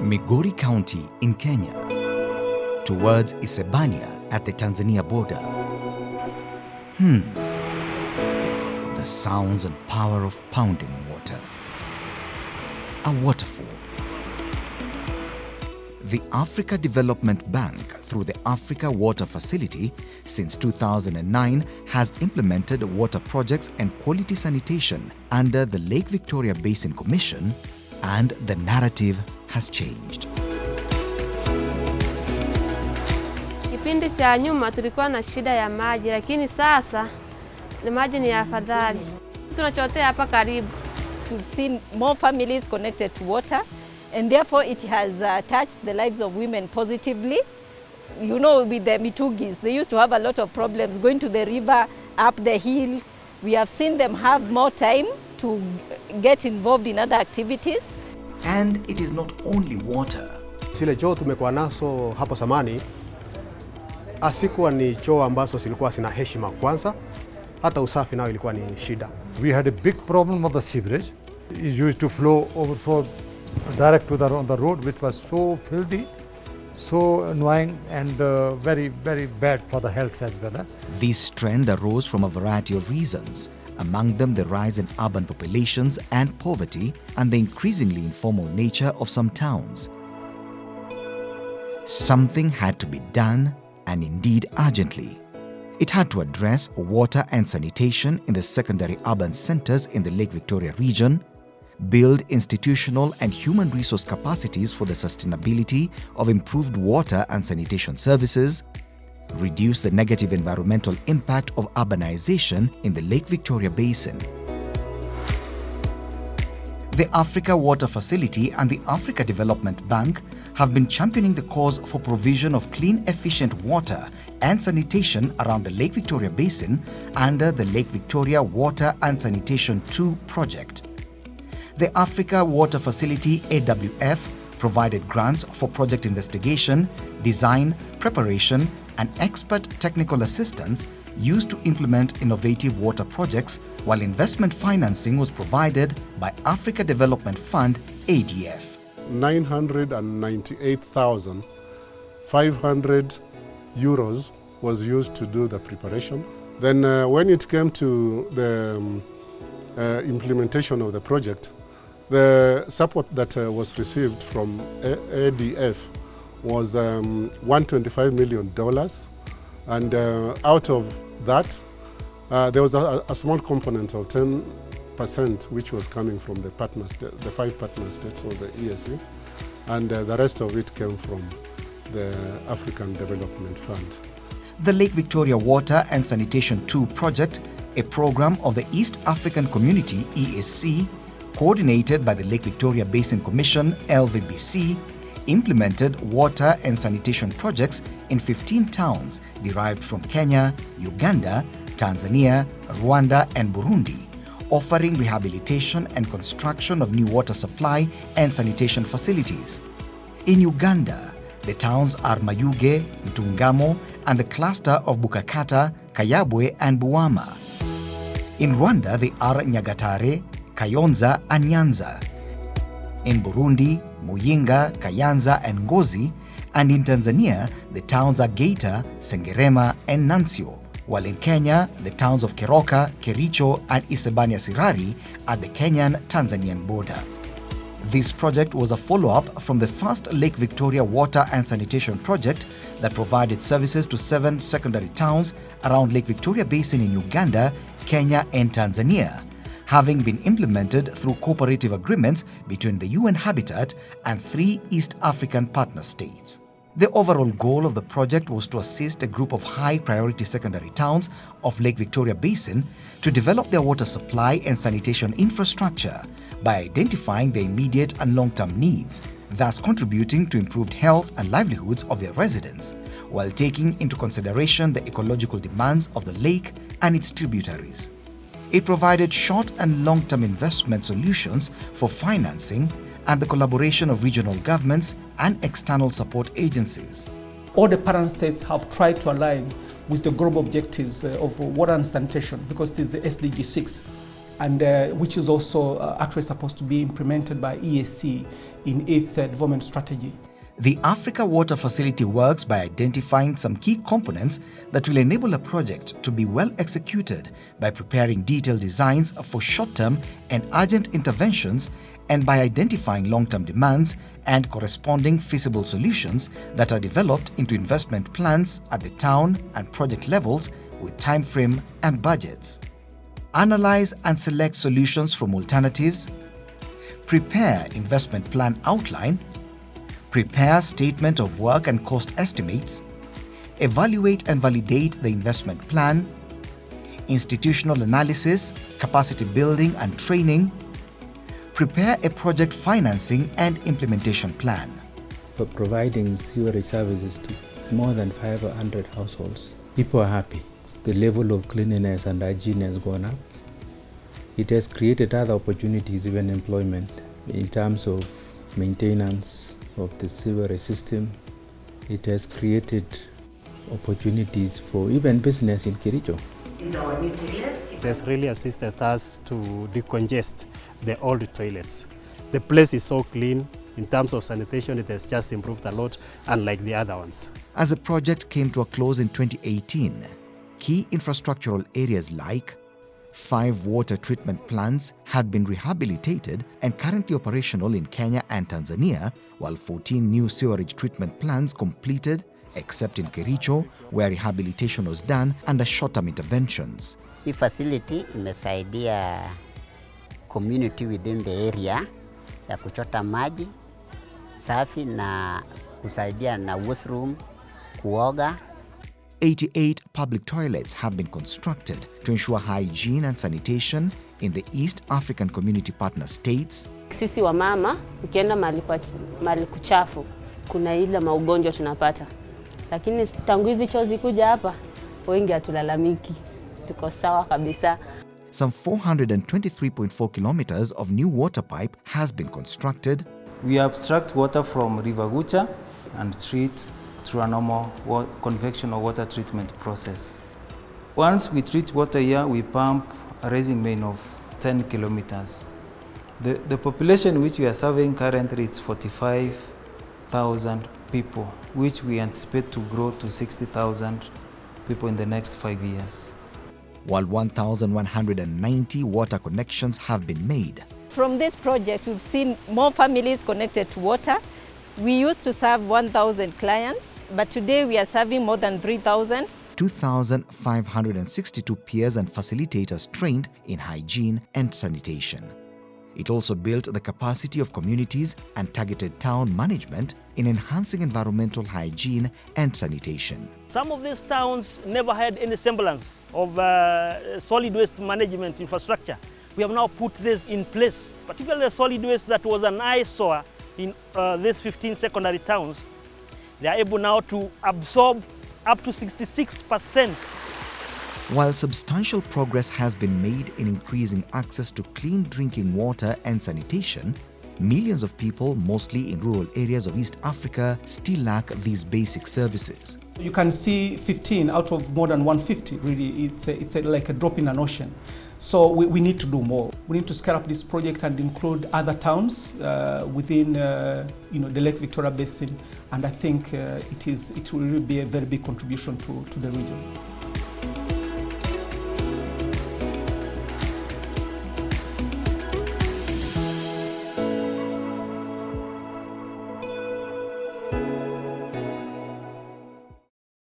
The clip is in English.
Migori County in Kenya, towards Isebania at the Tanzania border. The sounds and power of pounding water. A waterfall. The Africa Development Bank, through the Africa Water Facility, since 2009 has implemented water projects and quality sanitation under the Lake Victoria Basin Commission, and the narrative has changed. Kipindi cha nyuma tulikuwa na shida ya maji, lakini sasa maji ni afadhali. Tunachotea hapa karibu. We've seen more families connected to water, and therefore it has touched the lives of women positively. You know, with the Mitugis, they used to have a lot of problems going to the river, up the hill. We have seen them have more time to get involved in other activities. And it is not only water. Zile choo tumekuwa nazo hapo zamani asikuwa ni choo ambazo zilikuwa sina heshima kwanza, hata usafi nao ilikuwa ni shida. We had a big problem with the sewerage. It used to overflow direct to the road, which was so filthy, so annoying, and very, very bad for the health as well. This trend arose from a variety of reasons, among them the rise in urban populations and poverty, and the increasingly informal nature of some towns. Something had to be done, and indeed urgently. It had to address water and sanitation in the secondary urban centers in the Lake Victoria region, build institutional and human resource capacities for the sustainability of improved water and sanitation services, reduce the negative environmental impact of urbanization in the Lake Victoria Basin. The Africa Water Facility and the Africa Development Bank have been championing the cause for provision of clean, efficient water and sanitation around the Lake Victoria Basin under the Lake Victoria Water and Sanitation 2 project. The Africa Water Facility AWF provided grants for project investigation, design, preparation, and expert technical assistance used to implement innovative water projects, while investment financing was provided by Africa Development Fund ADF. 998,500 euros was used to do the preparation. Then when it came to the implementation of the project, the support that was received from ADF was $125 million, and out of that there was a small component of 10% which was coming from the partner state, the 5 partner states of the ESC, and the rest of it came from the African Development Fund. The Lake Victoria Water and Sanitation 2 project, a program of the East African Community EAC, coordinated by the Lake Victoria Basin Commission LVBC, implemented water and sanitation projects in 15 towns derived from Kenya, Uganda, Tanzania, Rwanda, and Burundi, offering rehabilitation and construction of new water supply and sanitation facilities. In Uganda, the towns are Mayuge, Ntungamo, and the cluster of Bukakata, Kayabwe, and Buwama. In Rwanda, they are Nyagatare, Kayonza, and Nyanza. In Burundi, Muyinga, Kayanza, and Ngozi, and in Tanzania, the towns are Geita, Sengerema, and Nansio, while in Kenya, the towns of Keroka, Kericho, and Isebania Sirari at the Kenyan-Tanzanian border. This project was a follow-up from the first Lake Victoria Water and Sanitation project that provided services to 7 secondary towns around Lake Victoria Basin in Uganda, Kenya, and Tanzania, having been implemented through cooperative agreements between the UN Habitat and 3 East African partner states. The overall goal of the project was to assist a group of high-priority secondary towns of Lake Victoria Basin to develop their water supply and sanitation infrastructure by identifying their immediate and long-term needs, thus contributing to improved health and livelihoods of their residents, while taking into consideration the ecological demands of the lake and its tributaries. It provided short and long-term investment solutions for financing and the collaboration of regional governments and external support agencies. All the parent states have tried to align with the global objectives of water and sanitation, because it is the SDG 6. and which is also actually supposed to be implemented by EAC in its development strategy. The Africa Water Facility works by identifying some key components that will enable a project to be well executed by preparing detailed designs for short-term and urgent interventions, and by identifying long-term demands and corresponding feasible solutions that are developed into investment plans at the town and project levels with time frame and budgets. Analyze and select solutions from alternatives. Prepare investment plan outline. Prepare statement of work and cost estimates. Evaluate and validate the investment plan. Institutional analysis, capacity building and training. Prepare a project financing and implementation plan. For providing sewerage services to more than 500 households, people are happy. The level of cleanliness and hygiene has gone up. It has created other opportunities, even employment, in terms of maintenance of the sewerage system. It has created opportunities for even business in Kericho. It has really assisted us to decongest the old toilets. The place is so clean. In terms of sanitation, it has just improved a lot, unlike the other ones. As the project came to a close in 2018, key infrastructural areas like 5 water treatment plants had been rehabilitated and currently operational in Kenya and Tanzania, while 14 new sewerage treatment plants completed, except in Kericho, where rehabilitation was done under short-term interventions. Hii facility imesaidia community within the area ya kuchota maji safi na kusaidia na washroom, kuoga. 88 public toilets have been constructed to ensure hygiene and sanitation in the East African Community Partner States. Sisi wa mama, ukienda mahali kuchafu, kuna ile maugonjwa tunapata. Lakini tangu hizi choo zikuja hapa, wengi hatulalamiki. Tuko sawa kabisa. Some 423.4 kilometers of new water pipe has been constructed. We abstract water from River Gucha and treat through a normal convectional water treatment process. Once we treat water here, we pump a raising main of 10 kilometers. The population which we are serving currently is 45,000 people, which we anticipate to grow to 60,000 people in the next 5 years. While 1,190 water connections have been made. From this project, we've seen more families connected to water. We used to serve 1,000 clients, but today we are serving more than 3,000. 2,562 peers and facilitators trained in hygiene and sanitation. It also built the capacity of communities and targeted town management in enhancing environmental hygiene and sanitation. Some of these towns never had any semblance of solid waste management infrastructure. We have now put this in place, particularly the solid waste that was an eyesore in these 15 secondary towns. They are able now to absorb up to 66%. While substantial progress has been made in increasing access to clean drinking water and sanitation, millions of people, mostly in rural areas of East Africa, still lack these basic services. You can see 15 out of more than 150, really. It's like a drop in an ocean. So we need to do more. We need to scale up this project and include other towns within the Lake Victoria Basin. And I think it will really be a very big contribution to the region.